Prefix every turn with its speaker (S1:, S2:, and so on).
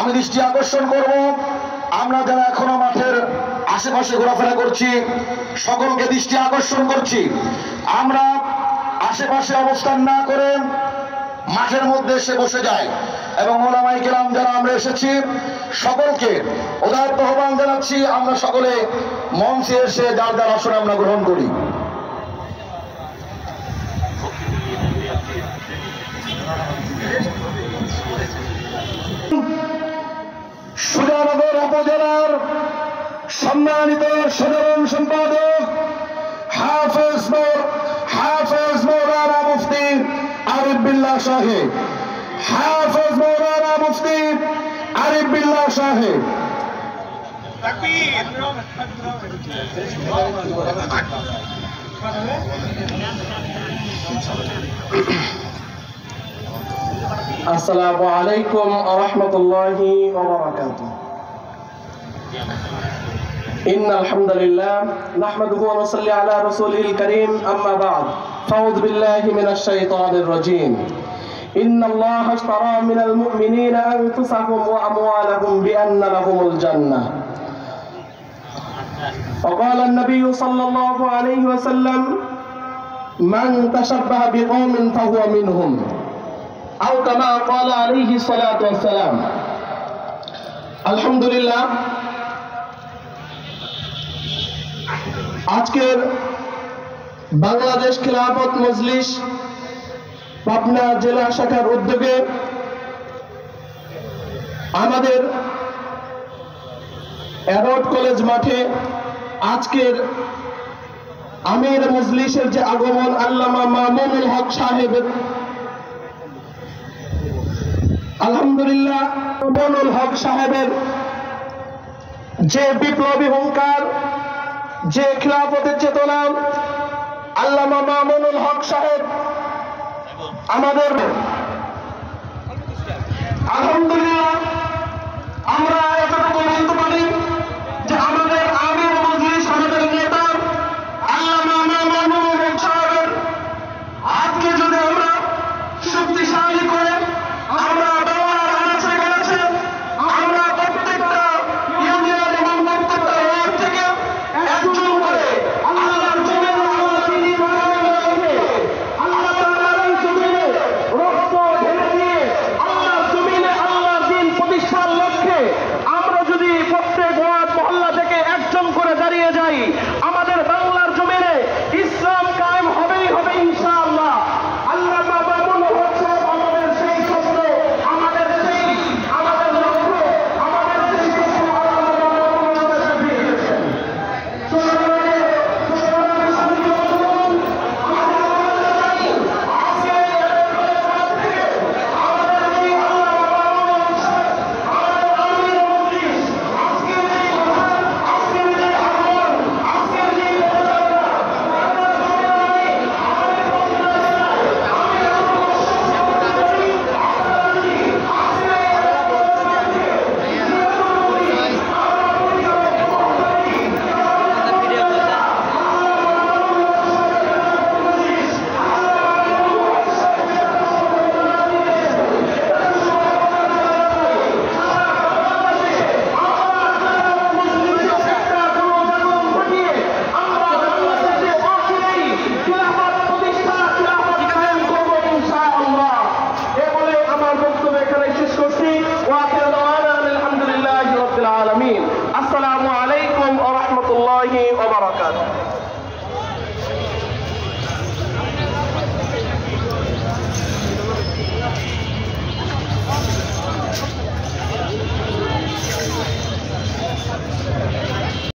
S1: আমি দৃষ্টি আকর্ষণ করব, আমরা যারা এখনো মাঠের আশেপাশে ঘোরাফেরা করছি সকলকে দৃষ্টি আকর্ষণ করছি, আমরা আশেপাশে অবস্থান না করে মাঠের মধ্যে এসে বসে যাই এবং ওলামায়ে কেরাম যারা আমরা এসেছি সকলকে উদাত্ত আহ্বান জানাচ্ছি, আমরা সকলে মঞ্চে এসে যার যার আসন আমরা গ্রহণ করি। সুজানগর উপজেলার সম্মানিত সাধারণ সম্পাদক হাফেজ মৌলানা মুফতি আরিফ বিল্লাহ সাহেব, হাফেজ মৌলানা মুফতি আরিফ বিল্লাহ সাহেব,
S2: আসসালামু আলাইকুম ওয়া রাহমাতুল্লাহি ওয়া বারাকাতুহু। ইন্নাল হামদুলিল্লাহ নাহমাদুহু ওয়া নুসাল্লি আলা রাসূলিল কারীম, আম্মা বা'দ, ফাউযু বিল্লাহি মিনাশ শাইতানির রাজীম। ইন্নাল্লাহা আশতারা মিনাল মুমিনিনা আনফুসাহুম ওয়া আমওয়ালাহুম বিআন্না লাহুমুল জান্নাহ। وقال النبي صلى الله عليه وسلم من تشبه بقوم فهو منهم أو كما قال عليه الصلاة والسلام। আলহামদুলিল্লাহ, আজকের বাংলাদেশ খিলাফত মজলিস পাবনা জেলা শাখার উদ্যোগে আমাদের অ্যাডওয়ার্ড কলেজ মাঠে আজকের আমির মজলিসের যে আগমন, আল্লামা মামুনুল হক সাহেবের, আলহামদুলিল্লাহ মামুনুল হক সাহেবের যে বিপ্লবী হুঙ্কার, যে খিলাফতের চেতনা, আল্লামা মামুনুল হক সাহেব আমাদের আলহামদুলিল্লাহ